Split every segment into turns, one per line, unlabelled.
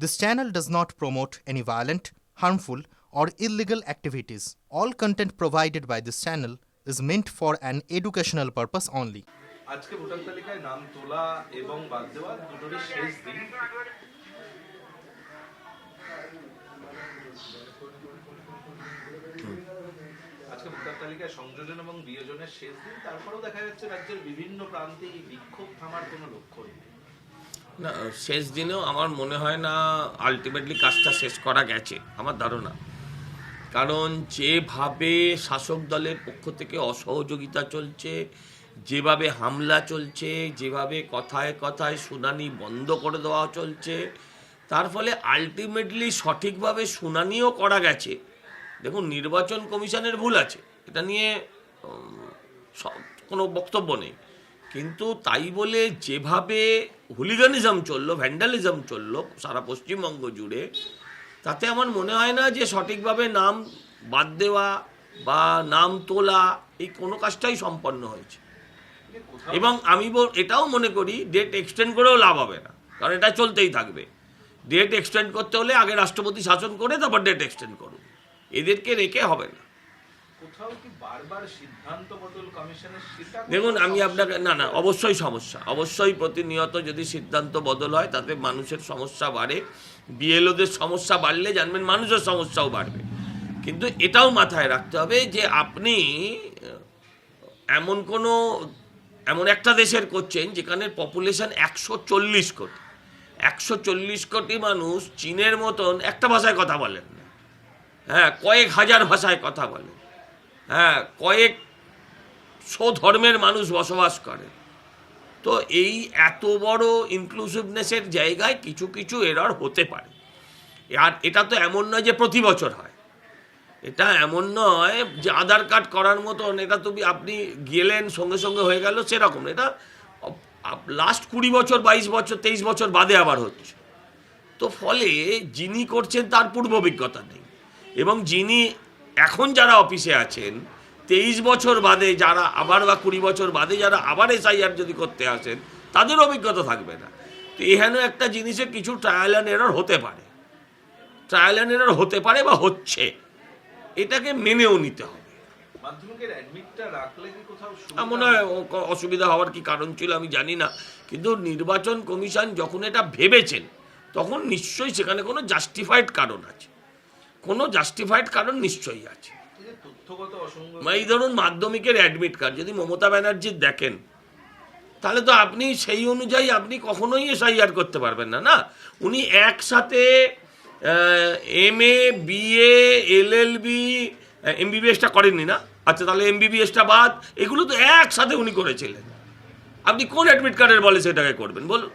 This channel does not promote any violent, harmful, or illegal activities. All content provided by this channel is meant for an educational purpose only.
আজকে voter তালিকায় নাম তোলা এবং বাদ দেওয়া দুটোরই শেষ দিন। আজকে ভোটার তালিকায় সংযোজন এবং বিয়োজনের শেষ দিন, তারপরেও দেখা যাচ্ছে রাজ্যের বিভিন্ন প্রান্তে এই বিক্ষোভ থামার কোনো লক্ষ্য নেই।
না, শেষ দিনেও আমার মনে হয় না আলটিমেটলি কাজটা শেষ করা গেছে, আমার ধারণা। কারণ যেভাবে শাসক দলের পক্ষ থেকে অসহযোগিতা চলছে, যেভাবে হামলা চলছে, যেভাবে কথায় কথায় শুনানি বন্ধ করে দেওয়া চলছে, তার ফলে আলটিমেটলি সঠিকভাবে শুনানিও করা গেছে। দেখুন, নির্বাচন কমিশনের ভুল আছে, এটা নিয়ে কোনো বক্তব্য নেই, কিন্তু তাই বলে যেভাবে হুলিগানিজম চললো, ভ্যান্ডালিজম চললো সারা পশ্চিমবঙ্গ জুড়ে, তাতে আমার মনে হয় না যে সঠিকভাবে নাম বাদ দেওয়া বা নাম তোলা এই কোনো কাজটাই সম্পন্ন হয়েছে। এবং আমি এটাও মনে করি ডেট এক্সটেন্ড করেও লাভ হবে না, কারণ এটা চলতেই থাকবে। ডেট এক্সটেন্ড করতে হলে আগে রাষ্ট্রপতি শাসন করে তারপর ডেট এক্সটেন্ড করুন, এদেরকে রেখে হবে না। দেখুন, আমি আপনাকে না অবশ্যই সমস্যা, অবশ্যই প্রতিনিয়ত যদি সিদ্ধান্ত বদল হয় তাতে মানুষের সমস্যা বাড়ে, বিএলওদের সমস্যা বাড়লে জানবেন মানুষের সমস্যাও বাড়বে। কিন্তু এটাও মাথায় রাখতে হবে যে আপনি এমন একটা দেশের করছেন যেখানে পপুলেশন 140 কোটি। 140 কোটি মানুষ চীনের মতন একটা ভাষায় কথা বলেন না, হ্যাঁ, কয়েক হাজার ভাষায় কথা বলেন, হ্যাঁ, কয়েকশো ধর্মের মানুষ বসবাস করে। তো এই এত বড় ইনক্লুসিভনেসের জায়গায় কিছু কিছু এরর হতে পারে। আর এটা তো এমন নয় যে প্রতি বছর হয়, এটা এমন নয় যে আধার কার্ড করার মতন এটা তুমি আপনি গেলেন সঙ্গে সঙ্গে হয়ে গেল, সেরকম। এটা লাস্ট 20 বছর, 22 বছর, 23 বছর বাদে আবার হচ্ছে। তো ফলে যিনি করছেন তার পূর্ব অভিজ্ঞতা নেই, এবং যিনি এখন যারা অফিসে আছেন 23 বছর বাদে যারা আবার বা 20 বছর বাদে যারা আবার এসআইআর যদি করতে আসেন তাদের অভিজ্ঞতা থাকবে না। তো এখানে একটা জিনিসের কিছু ট্রায়াল অ্যান্ড এরর হতে পারে, ট্রায়াল অ্যান্ড এরর হতে পারে বা হচ্ছে, এটাকে মেনেও নিতে হবে। মনে হয় অসুবিধা হওয়ার কি কারণ ছিল আমি জানি না, কিন্তু নির্বাচন কমিশন যখন এটা ভেবেছেন তখন নিশ্চয়ই সেখানে কোনো জাস্টিফাইড কারণ আছে, কোনো জাস্টিফাইড কারণ নিশ্চয়ই আছে। এই ধরুন মাধ্যমিকের অ্যাডমিট কার্ড যদি মমতা ব্যানার্জির দেখেন, তাহলে তো আপনি সেই অনুযায়ী আপনি কখনোই এসআইআর করতে পারবেন না। না, উনি একসাথে MA, BA, LLB, MBBSটা করেননি না? আচ্ছা, তাহলে MBBSটা বাদ, এগুলো তো একসাথে উনি করেছিলেন। আপনি কোন অ্যাডমিট কার্ডের বলে সেটাকে করবেন বলুন?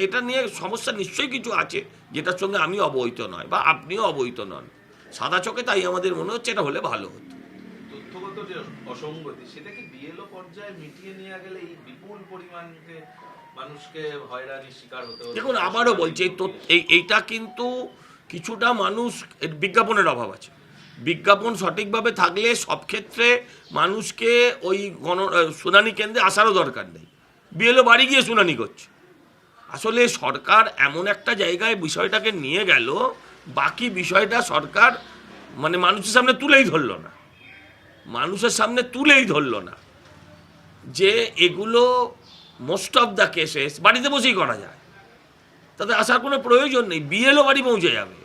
এটা নিয়ে সমস্যা নিশ্চয়ই কিছু আছে যেটার সঙ্গে আমি অবহিত নয় বা আপনিও অবহিত নন সাদা চোখে, তাই আমাদের মনে হচ্ছে এটা হলে ভালো হতো।
তথ্যগত যে অসঙ্গতি সেটা কি বিএলও পর্যায়ে মিটিয়ে নিয়ে গেলে এই বিপুল পরিমাণে মানুষকে হয়রানির শিকার হতে হবে?
দেখুন, আবারও বলছি, এইটা কিন্তু কিছুটা মানুষ বিজ্ঞাপনের অভাব আছে। বিজ্ঞাপন সঠিকভাবে থাকলে সব ক্ষেত্রে মানুষকে ওই শুনানি কেন্দ্রে আসারও দরকার নেই, বিএলও বাড়ি গিয়ে শুনানি করছে। আসলে সরকার এমন একটা জায়গায় বিষয়টাকে নিয়ে গেল, বাকি বিষয়টা সরকার মানুষের সামনে তুলেই ধরল না, মানুষের সামনে তুলেই ধরল না যে এগুলো মোস্ট অফ দ্য কেসেস বাড়িতে বসেই করা যায়, তাতে আসার কোনো প্রয়োজন নেই, বিএলও বাড়ি পৌঁছে যাবে।